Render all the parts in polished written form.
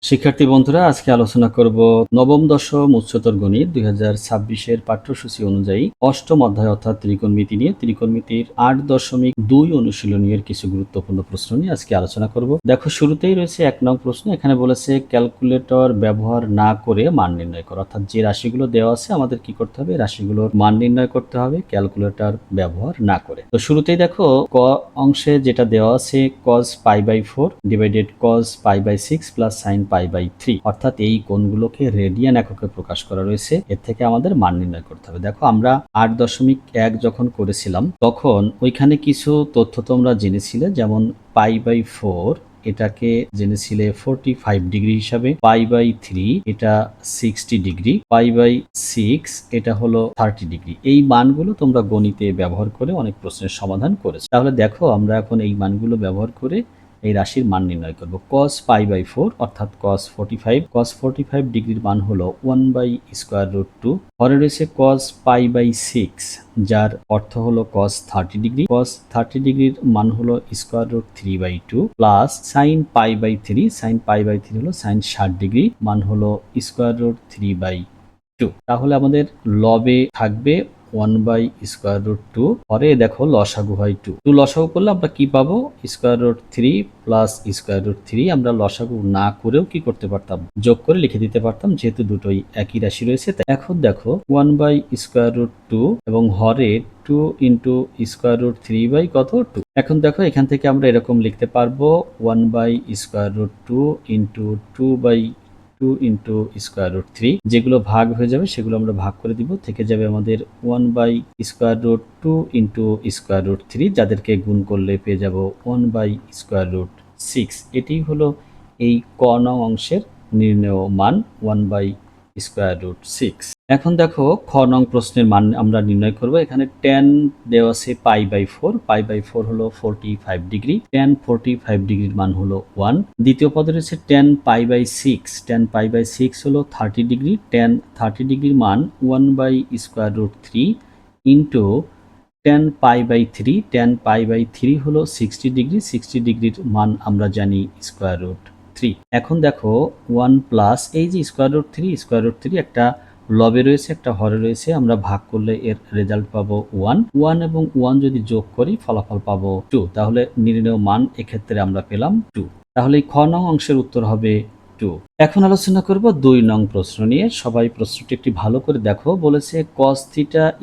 শিক্ষার্থী বন্ধুরা, আজকে আলোচনা করব নবম দশম উচ্চতর গণিত 2026-এর পাঠ্যসূচি অনুযায়ী অষ্টম অধ্যায় অর্থাৎ ত্রিকোণমিতি নিয়ে ত্রিকোণমিতির 8.2 অনুশীলনীর কিছু গুরুত্বপূর্ণ প্রশ্ন নিয়ে আজকে আলোচনা করব। দেখো, শুরুতেই রয়েছে 1 নং প্রশ্ন। এখানে বলেছে ক্যালকুলেটর ব্যবহার না করে মান নির্ণয় করো, অর্থাৎ যে রাশিগুলো দেওয়া আছে আমাদের কি করতে হবে, রাশিগুলোর মান নির্ণয় করতে হবে ক্যালকুলেটর ব্যবহার না করে। তো শুরুতেই দেখো, ক অংশে যেটা দেওয়া আছে cos π/4 divided cos π/6 plus sin π/3, অর্থাৎ এই কোণগুলোকে রেডিয়ান এককে প্রকাশ করা রয়েছে। এর থেকে আমাদের মান নির্ণয় করতে হবে। দেখো, আমরা 8.1 যখন করেছিলাম তখন ওইখানে কিছু তথ্য তোমরা জেনেছিলে, যেমন π/4 এটাকে জেনেছিলে 45 ডিগ্রি হিসাবে, π/3 এটা 60 ডিগ্রি, π/6 এটা হলো 30 ডিগ্রি। এই মানগুলো তোমরা গণিতে ব্যবহার করে অনেক প্রশ্নের সমাধান করেছো। তাহলে দেখো, আমরা এখন এই মানগুলো ব্যবহার করে এই রাশির মান নির্ণয় করব। cos π/4 অর্থাৎ cos 45 ডিগ্রির মান হলো 1/√2। পরে রয়েছে cos π/6 যার অর্থ হলো cos 30 ডিগ্রি। cos 30 ডিগ্রির মান হলো √3/2 প্লাস sin π/3 হলো sin 60 ডিগ্রি, মান হলো √3/2। তাহলে আমাদের লবে থাকবে 1/√2। পরে দেখো লসাগু হয় 2। লসাগু করলে আমরা কি পাবো, √3 প্লাস √3। আমরা লসাগু না করেও কি করতে পারতাম, যোগ করে লিখে দিতে পারতাম, যেহেতু দুটোই একই রাশি রয়েছে। এখন দেখো 1/√2 এবং হরে 2 ইন্টু √3 কত 2। এখন দেখো, এখান থেকে আমরা এরকম লিখতে পারবো 1/√2 ইন্টু 2 ইন্টু √3। যেগুলো ভাগ হয়ে যাবে সেগুলো আমরা ভাগ করে দিব, থেকে যাবে আমাদের 1/√2 ইন্টু √3, যাদেরকে গুণ করলে পেয়ে যাব 1/√6। এটি হলো এই ক নং অংশের নির্ণেয় মান 1/√6। এখন দেখো, খ নং প্রশ্নের মান আমরা নির্ণয় করব। এখানে tan দেওয়া আছে π/4, π/4 হলো 45 ডিগ্রি, tan 45 ডিগ্রির মান হলো 1। দ্বিতীয় পদে রয়েছে tan π/6, tan π/6 হলো 30 ডিগ্রি, tan 30 ডিগ্রির মান 1/√3 ইন্টু tan π/3, tan π/3 হলো 60 ডিগ্রি, 60 ডিগ্রির মান আমরা জানি √3। এখন দেখো 1 প্লাস এই যে √3 একটা লবে রয়েছে, একটা হরে রয়েছে, আমরা ভাগ করলে এর রেজাল্ট পাবো 1 এবং 1 যদি যোগ করি ফলাফল পাবো 2। তাহলে নির্ণেয় মান এক্ষেত্রে আমরা পেলাম 2। তাহলে এই খ নং অংশের উত্তর হবে 2। এখন আলোচনা করব 2 নং প্রশ্ন নিয়ে। সবাই প্রশ্নটি একটি ভালো করে দেখো। বলেছে cos θ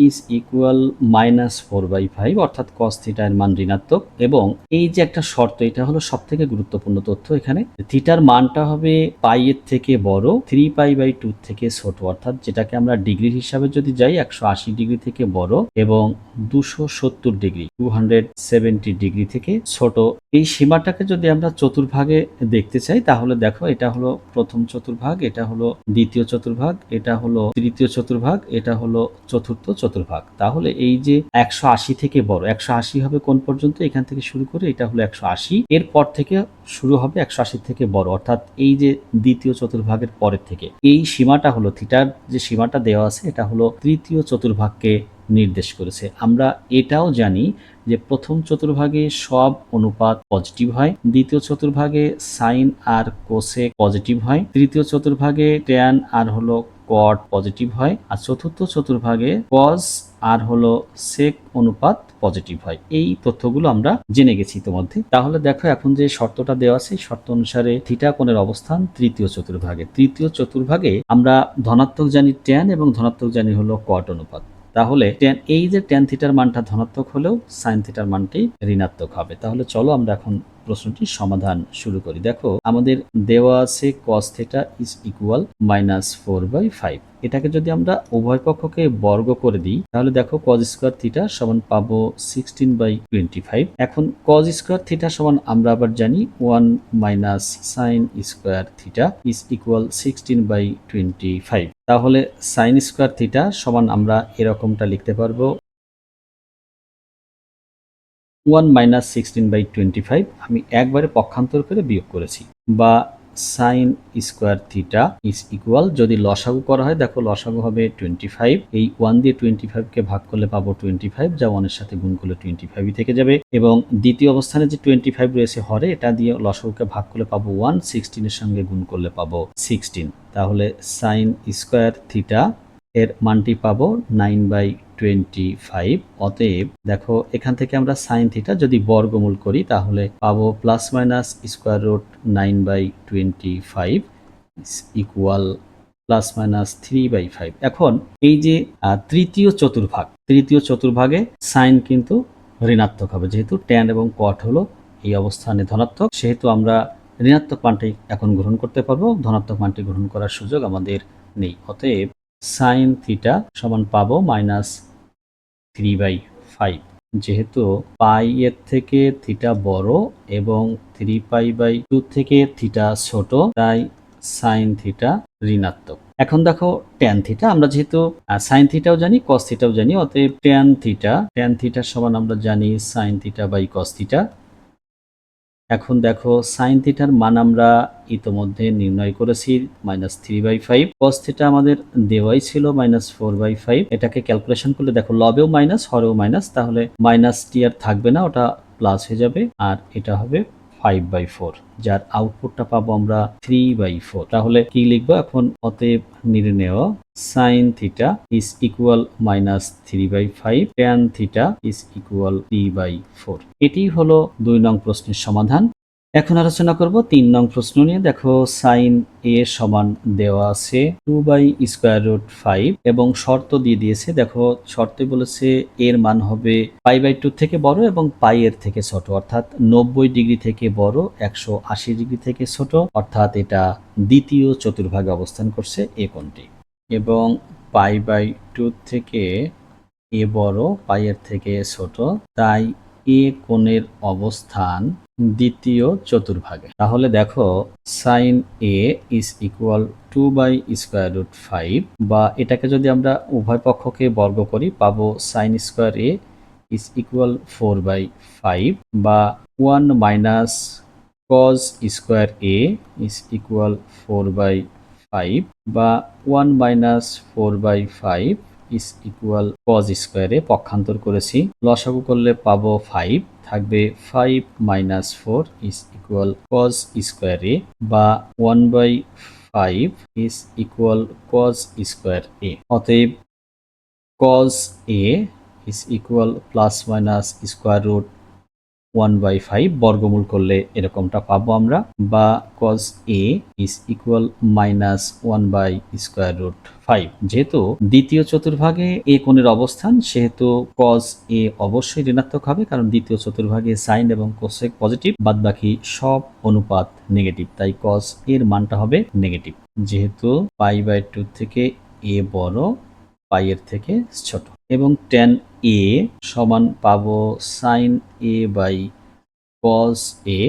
ইজ ইকুয়াল -4/5, অর্থাৎ cos θ এর মান ঋণাত্মক, এবং এই যে একটা শর্ত, এটা হলো সব থেকে গুরুত্বপূর্ণ তথ্য। এখানে থিটার মানটা হবে পাই এর থেকে বড়, 3π/2 থেকে ছোট, অর্থাৎ যেটাকে আমরা ডিগ্রির হিসাবে যদি যাই 180 ডিগ্রি থেকে বড় এবং 270 ডিগ্রি 270 ডিগ্রি থেকে ছোট। এই সীমাটাকে যদি আমরা চতুর্ভাগে দেখতে চাই, তাহলে দেখো, এটা হলো প্রথম চতুর্ভাগ, এটা হলো দ্বিতীয় চতুর্ভাগ, এটা হলো তৃতীয় চতুর্ভাগ, এটা হলো চতুর্থ চতুর্ভাগ। তাহলে এই যে 180 থেকে বড়, 180 হবে কোন পর্যন্ত, এখান থেকে শুরু করে এটা হলো 180, এরপর থেকে শুরু হবে 180 থেকে বড়, অর্থাৎ এই যে দ্বিতীয় চতুর্ভাগের পরের থেকে। এই সীমাটা হলো থিটার যে সীমাটা দেওয়া আছে, এটা হলো তৃতীয় চতুর্ভাগকে নির্দেশ করেছে। আমরা এটাও জানি যে প্রথম চতুর্ভাগে সব অনুপাত পজিটিভ হয়, দ্বিতীয় চতুর্ভাগে সাইন আর কোসেক পজিটিভ হয়, তৃতীয় চতুর্ভাগে ট্যান আর হলো কট পজিটিভ হয়, আর চতুর্থ চতুর্ভাগে কজ আর হলো সেক অনুপাত পজিটিভ হয়। এই তথ্যগুলো আমরা জেনে গেছি ইতিমধ্যে। তাহলে দেখো, এখন যে শর্তটা দেওয়া আছে, শর্ত অনুসারে থিটা কোণের অবস্থান তৃতীয় চতুর্ভাগে। তৃতীয় চতুর্ভাগে আমরা ধনাত্মক জানি ট্যান এবং ধনাত্মক জানি হলো কট অনুপাত। তাহলে এই যে ট্যান থিটার মানটা ধনাত্মক হলেও সাইন থিটার মানটি ঋণাত্মক হবে। তাহলে চলো আমরা এখন প্রশ্নটির সমাধান শুরু করি। দেখো, আমাদের দেওয়া আছে cos θ ইজ ইকুয়াল -4/5। এটাকে যদি আমরা উভয় পক্ষকে বর্গ করে দিই, তাহলে দেখো cos স্কয়ার থিটা সমান পাবো 16/25। এখন cos স্কয়ার থিটা সমান আমরা আবার জানি 1 minus sin square theta is equal 16/25। তাহলে sin স্কয়ার থিটা সমান আমরা এরকমটা লিখতে পারবো 1 - 16/25। আমি একবারে পক্ষান্তর করে বিয়োগ করেছি, বা sine square theta is equal, যদি লসাগু করা হয় দেখো লসাগু হবে 25, এই 1 দিয়ে 25 কে ভাগ করলে পাবো 25, যা 1 এর সাথে গুণ করলে 25 থেকে যাবে, এবং দ্বিতীয় অবস্থানে যে 25 রয়েছে হরে, এটা দিয়ে লসাগুকে ভাগ করলে পাবো 1, 16 এর সঙ্গে গুণ করলে পাবো 16। তাহলে সাইন স্কোয়ার থিটা এর মানটি পাবো 9/25। অতএব দেখো এখান থেকে আমরা সাইন থিটা যদি বর্গমূল করি তাহলে পাবো plus minus square root 9/25 equal plus minus 3/5। এখন এই যে তৃতীয় চতুর্ভাগে সাইন কিন্তু ঋণাত্মক হবে, যেহেতু ট্যান এবং কট হলো এই অবস্থানে ধনাত্মক, সেহেতু আমরা ঋণাত্মক মানটি এখন গ্রহণ করতে পারবো, ধনাত্মক মানটি গ্রহণ করার সুযোগ আমাদের নেই। অতএব সাইন থিটা সমান পাবো -3/5। যেহেতু পাই এর থেকে থিটা বড় এবং 3π/2 থেকে থিটা ছোট, তাই সাইন থিটা ঋণাত্মক। এখন দেখো ট্যান থিটা, আমরা যেহেতু সাইন থিটাও জানি কস থিটাও জানি, অতএব ট্যান থিটা সমান আমরা জানি sine theta by cos theta. এখন দেখো সাইন থিটার মান আমরা ইতোমধ্যে নির্ণয় করেছি -3/5, কস থিটা আমাদের দেওয়াই ছিল -4/5। এটাকে ক্যালকুলেশন করলে দেখো লবেও মাইনাস হরেও মাইনাস, তাহলে মাইনাসটি আর থাকবে না, ওটা প্লাস হয়ে যাবে, আর এটা হবে 5/4, যার আউটপুটটা পাবো আমরা 3/4। তাহলে কি লিখবো এখন? অতএব নির্ণেয় sine theta is equal -3/5, tan theta is equal 3/4। এটি হলো 2 নং প্রশ্নের সমাধান। এখন আলোচনা করব 3 নং প্রশ্ন নিয়ে। দেখো সাইন এ সমান দেওয়া আছে 2/√5 এবং শর্ত দিয়ে দিয়েছে। দেখো শর্তে বলেছে এর মান হবে π/2 থেকে বড় এবং পাই এর থেকে ছোট, অর্থাৎ 90 ডিগ্রি থেকে বড়, 180 ডিগ্রি থেকে ছোট, অর্থাৎ এটা দ্বিতীয় চতুর্ভাগে অবস্থান করছে এ কোণটি, এবং π/2 থেকে এ বড়, পাই এর থেকে ছোট, তাই এ কোণের অবস্থান দ্বিতীয় চতুর্ভাগে। তাহলে দেখো সাইন এ ইজ ইকুয়াল 2/√5, বা এটাকে যদি আমরা উভয় পক্ষকে বর্গ করি পাবো sign square A is equal 4/5, বা 1 minus cause square A is equal 4/5, বা 1 মাইনাস 4/5 ইজ ইকুয়াল কজ স্কোয়ারে পক্ষান্তর করেছি, লসাগু করলে পাবো 5, থাকবে 5 minus 4 is equal cos square এ, বা 1/5 is equal cos square a. অতএব cos a is equal plus minus square root 1/5 বর্গমূল করলে এরকমটা পাবো আমরা, বা cos a ইজ ইকুয়াল -1/√5। যেহেতু দ্বিতীয় চতুর্ভাগে এ কোণের অবস্থান, সেহেতু cos a অবশ্যই ঋণাত্মক হবে, কারণ দ্বিতীয় চতুর্ভাগে সাইন এবং কোসেক পজিটিভ, বাদবাকি সব অনুপাত নেগেটিভ, তাই cos এর মানটা হবে নেগেটিভ। যেহেতু π/2 থেকে a বড়, পাই এর থেকে ছোট, এবং tan a সমান পাবো সাইন a বাই কস এ।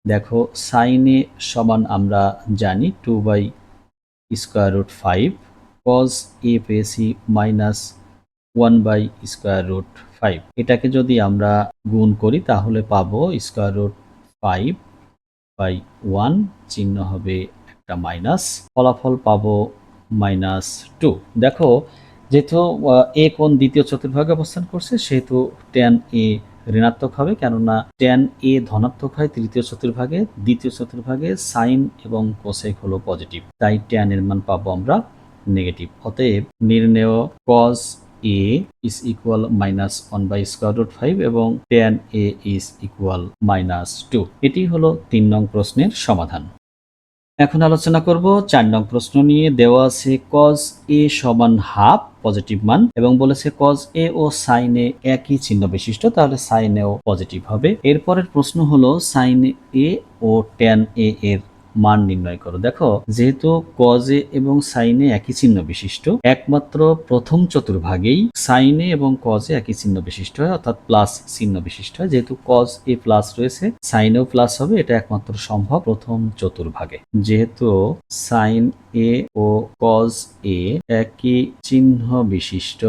দেখো সাইন এ সমান আমরা জানি 2/√5, কস এ পেয়েছি -1/√5। এটাকে যদি আমরা গুণ করি তাহলে পাবো √5/1, চিহ্ন হবে একটা মাইনাস, ফলাফল পাবো -2। দেখো যেহেতু এ কোণ দ্বিতীয় চতুর্ভাগে অবস্থান করছে, সেহেতু ট্যান এ ঋণাত্মক হবে, কেননা ট্যান এ ধনাত্মক হয় তৃতীয় চতুর্ভাগে, দ্বিতীয় চতুর্ভাগে সাইন এবং কোসেক হলো পজিটিভ, তাই ট্যান এর মান পাবো আমরা নেগেটিভ। অতএব নির্ণেয় কস এ ইজ ইকুয়াল -1/√5 এবং ট্যান এ ইজ ইকুয়াল -2। এটি হলো 3 নং প্রশ্নের সমাধান। এখন আলোচনা করব 4 নং প্রশ্ন নিয়ে। দেওয়া আছে cos a সমান হাফ পজিটিভ মান, এবং বলেছে cos a O sin a একই চিহ্ন বিশিষ্ট, তাহলে sin a ও পজিটিভ হবে। এরপরের প্রশ্ন হলো sin a O tan a এর মান নির্ণয় করো। দেখো যেহেতু cos a এবং sin a একই চিহ্ন বিশিষ্ট, একমাত্র প্রথম চতুর্ভাগেই sin a এবং cos a একই চিহ্ন বিশিষ্ট হয়, অর্থাৎ প্লাস চিহ্ন বিশিষ্ট হয়। যেহেতু cos a প্লাস রয়েছে, sin a প্লাস হবে, এটা একমাত্র সম্ভব প্রথম চতুর্ভাগে। যেহেতু sin a O cos a একই চিহ্ন বিশিষ্ট,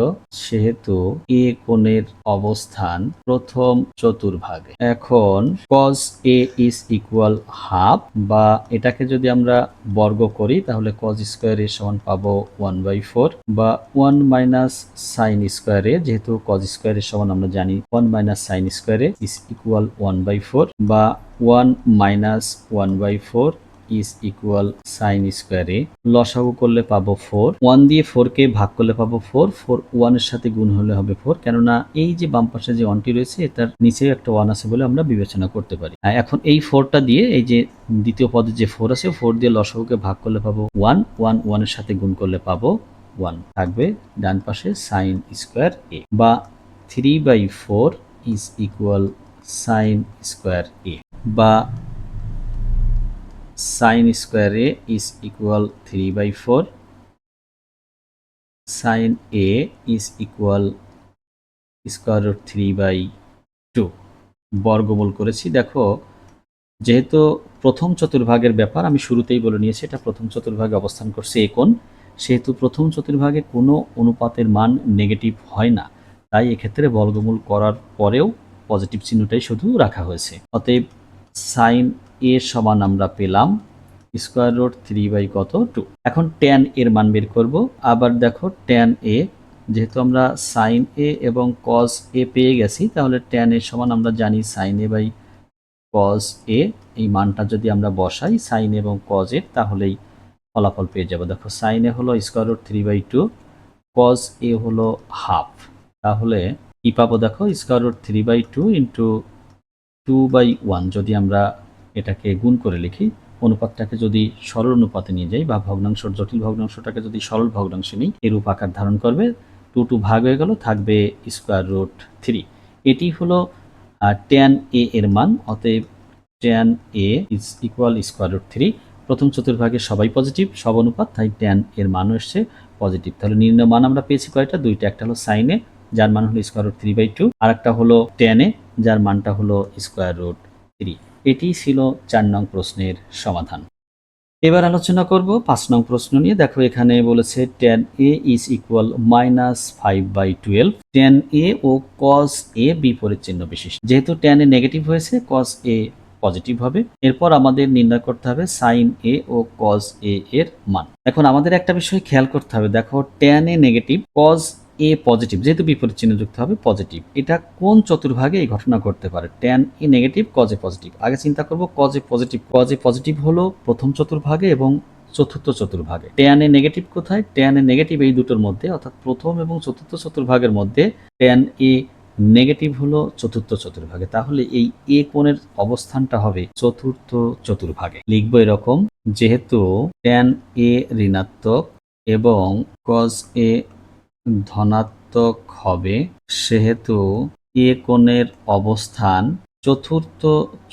সেহেতু a কোণের অবস্থান প্রথম চতুর্ভাগে। এখন cos a is equal half, বা এটাকে যদি আমরা বর্গ করি তাহলে cos স্কোয়ার এ সমান পাবো 1/4 বা 1 মাইনাস সাইন স্কোয়ার এ, যেহেতু cos স্কোয়ার এর সমান আমরা জানি 1 minus sine square A is equal 1/4 বা 1 minus 1/4 is equal sine square a. লসাগু করলে পাবো 4, 1 দিয়ে 4 কে ভাগ করলে পাবো 4, 4 1 এর সাথে গুণ হলে হবে 4, কেননা এই যে বাম পাশে যে 1টি রয়েছে এটার নিচে একটা 1 আছে বলে আমরা বিবেচনা করতে পারি। এখন এই 4টা দিয়ে এই যে দ্বিতীয় পদে যে 4 আছে 4 দিয়ে লসাগুকে ভাগ করলে পাবো 1, 1 1 এর সাথে গুণ করলে পাবো 1, থাকবে ডান পাশে সাইন স্কোয়ার এ বা 3/4 ইজ ইকুয়াল সাইন স্কোয়ার এ বা sine square A is equal 3/4, sine A is equal square root 3/2 বর্গমূল করেছি। দেখো যেহেতু প্রথম চতুর্ভাগের ব্যাপার আমি শুরুতেই বলে নিয়েছি এটা প্রথম চতুর্ভাগে অবস্থান করছে এ কোণ, সেহেতু প্রথম চতুর্ভাগে কোনো অনুপাতের মান নেগেটিভ হয় না, তাই এক্ষেত্রে বর্গমূল করার পরেও পজিটিভ চিহ্নটাই শুধু রাখা হয়েছে। অতএব সাইন এ সমান আমরা পেলাম স্কোয়ার রুট 3/2। এখন ট্যান এর মান বের করব। আবার দেখো ট্যান এ, যেহেতু আমরা সাইন এ এবং কজ এ পেয়ে গেছি তাহলে ট্যান এর সমান আমরা জানি sine A by cos A, এই মানটা যদি আমরা বসাই সাইন এবং কজ এর তাহলেই ফলাফল পেয়ে যাব। দেখো সাইন এ হলো স্কোয়ার রুট 3/2, কজ এ হলো হাফ, তাহলে কি পাবো দেখো স্কোয়ার রুট 3/2 ইন্টু 2/1 যদি আমরা এটাকে গুণ করে লিখি, অনুপাতটাকে যদি সরল অনুপাতে নিয়ে যাই বা ভগ্নাংশ জটিল ভগ্নাংশটাকে যদি সরল ভগ্নাংশে নিই এরূপ আকার ধারণ করবে, 2 ভাগ হয়ে গেল, থাকবে স্কোয়ার রুট 3। এটি হলো ট্যান এ এর মান। অতএব tan A is equal square root 3। প্রথম চতুর্ভাগে সবাই পজিটিভ, সব অনুপাত, তাই ট্যান এর মানও এসছে পজিটিভ। তাহলে নির্ণয় মান আমরা পেয়েছি কয়টা, দুইটা, একটা হলো সাইনে যার মান হলো স্কোয়ার রুট 3/2 আর একটা হলো ট্যানে যার মানটা হলো স্কোয়ার রুট 3। এটি ছিল 4 নং প্রশ্নের সমাধান। এবার আলোচনা করব 5 নং প্রশ্ন নিয়ে। দেখো এখানে বলেছে tan A is equal -5/12। Tan A ও কজ এ বিপরীত চিহ্ন বিশিষ্ট, যেহেতু ট্যান এ নেগেটিভ হয়েছে কজ এ পজিটিভ হবে। এরপর আমাদের নির্ণয় করতে হবে সাইন এ ও কজ এ এর মান। এখন আমাদের একটা বিষয় খেয়াল করতে হবে, দেখো tan A negative cause A positive, যেহেতু বিপরীত চিহ্ন যুক্ত হবে পজিটিভ, এটা কোন চতুর্ভাগে এই ঘটনা ঘটতে পারে? Tan A negative cause A positive, আগে চিন্তা করব cause A positive. Cause A positive হলো প্রথম চতুর্ভাগে এবং চতুর্থ চতুর্ভাগে। ট্যান এ নেগেটিভ কোথায়? ট্যান এ নেগেটিভ এই দুটোর মধ্যে, অর্থাৎ প্রথম এবং চতুর্থ চতুর্ভাগের মধ্যে ট্যান এ নেগেটিভ হলো চতুর্থ চতুর্ভাগে, তাহলে এই এ কোণের অবস্থানটা হবে চতুর্থ চতুর্ভাগে। লিখবো এরকম, যেহেতু ট্যান এ ঋণাত্মক এবং কজ এ ধনাত্মক হবে সেহেতু এ কোণের অবস্থান চতুর্থ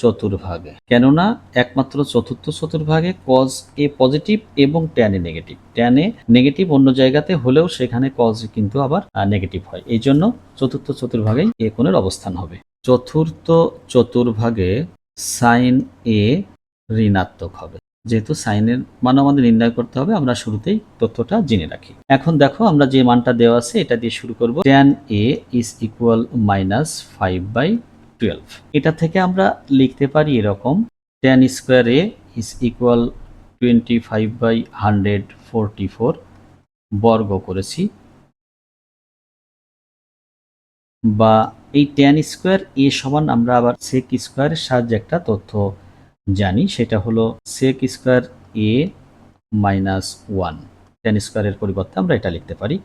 চতুর্ভাগে, কেননা একমাত্র চতুর্থ চতুর্ভাগে কজ এ পজিটিভ এবং tan A negative. Tan A negative অন্য জায়গাতে হলেও সেখানে কজ কিন্তু আবার নেগেটিভ হয়, এই জন্য চতুর্থ চতুর্ভাগেই এ কোণের অবস্থান হবে। চতুর্থ চতুর্ভাগে সাইন এ ঋণাত্মক হবে, যেহেতু সাইনের মান আমাদের নির্ণয় করতে হবে, আমরা শুরুতেই তথ্যটা জেনে রাখি। এখন দেখো আমরা যে মানটা দেওয়া আছে এটা দিয়ে শুরু করব। Tan A is equal -5/12। এটা থেকে আমরা লিখতে পারি এরকম, tan square A is equal 25/144 বর্গ করেছি, বা এই ট্যান স্কোয়ার এ সমান আমরা আবার সেক স্কোয়ারের সাহায্যে একটা তথ্য জানি, সেটা হলো সেক স্কোয়ার এ -1। ট্যান স্কোয়ারের পরিবর্তে আমরা এটা লিখতে পারি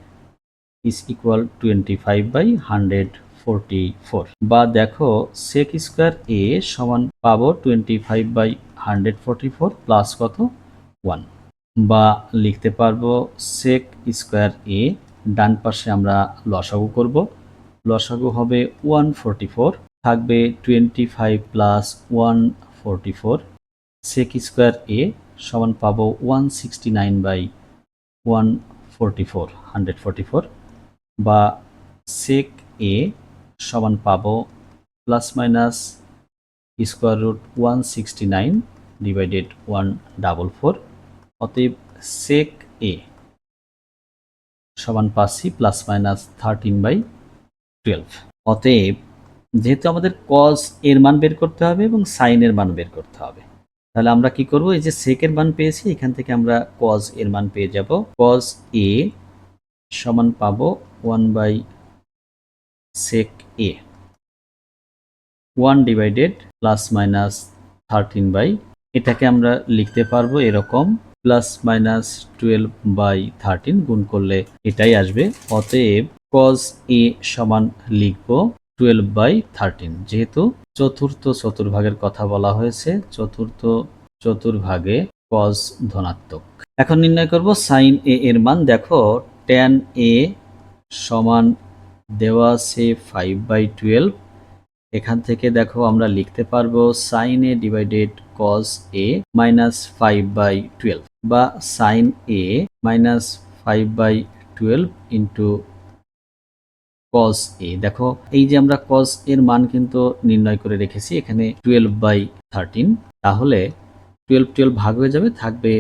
ইজ ইকুয়াল 25/144, বা দেখো সেক স্কোয়ার এ সমান পাবো 25/144 প্লাস কত 1, বা লিখতে পারবো সেক স্কোয়ার এ, ডান পাশে আমরা লসাগু করব, লসাগু হবে 144, থাকবে 25 প্লাস 144, সেক স্কোয়ার এ সমান পাবো 169/144, বা সেক এ সমান পাবো plus minus square root 169 divided 144। অতএব সেক এ সমান পাচ্ছি প্লাস মাইনাস 13/12। অতএব যেহেতু আমাদের কজ এর মান বের করতে হবে এবং সাইন এর মান বের করতে হবে, তাহলে আমরা কি করব, এই যে সেকের মান পেয়েছি, এখান থেকে আমরা কজ এর মান পেয়ে যাব। কজ এ সমান পাবো 1/sec a, 1 divided plus minus 13 এটাকে আমরা লিখতে পারবো এরকম, প্লাস মাইনাস 12/13 গুণ করলে এটাই আসবে। অতএব কজ এ সমান লিখবো 12/13, যেহেতু চতুর্থ চতুর্ভাগের কথা বলা হয়েছে, চতুর্থ চতুর্ভাগে কজ ধনাত্মক। এখন নির্ণয় করব সাইন এ এর মান। দেখো ট্যান এ সমান দেওয়া আছে 5/12, এখান থেকে দেখো আমরা লিখতে পারবো sine A divided cos A minus 5/12, বা sine A minus 5/12 into cos A. দেখো এই যে আমরা কজ এর মান কিন্তু নির্ণয় করে রেখেছি এখানে 12/13, তাহলে 12 ভাগ হয়ে যাবে, থাকবে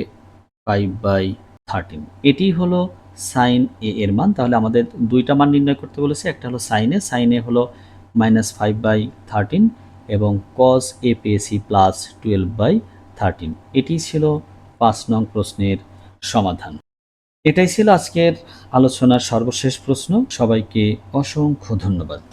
5/13। এটি হলো সাইন এ এর মান। তাহলে আমাদের দুইটা মান নির্ণয় করতে বলেছে, একটা হলো সাইন এ হলো -5/13 এবং কজ এ পেয়েছি +12/13। এটি ছিল 5 নং প্রশ্নের সমাধান। এটাই ছিল আজকের আলোচনার সর্বশেষ প্রশ্ন। সবাইকে অসংখ্য ধন্যবাদ।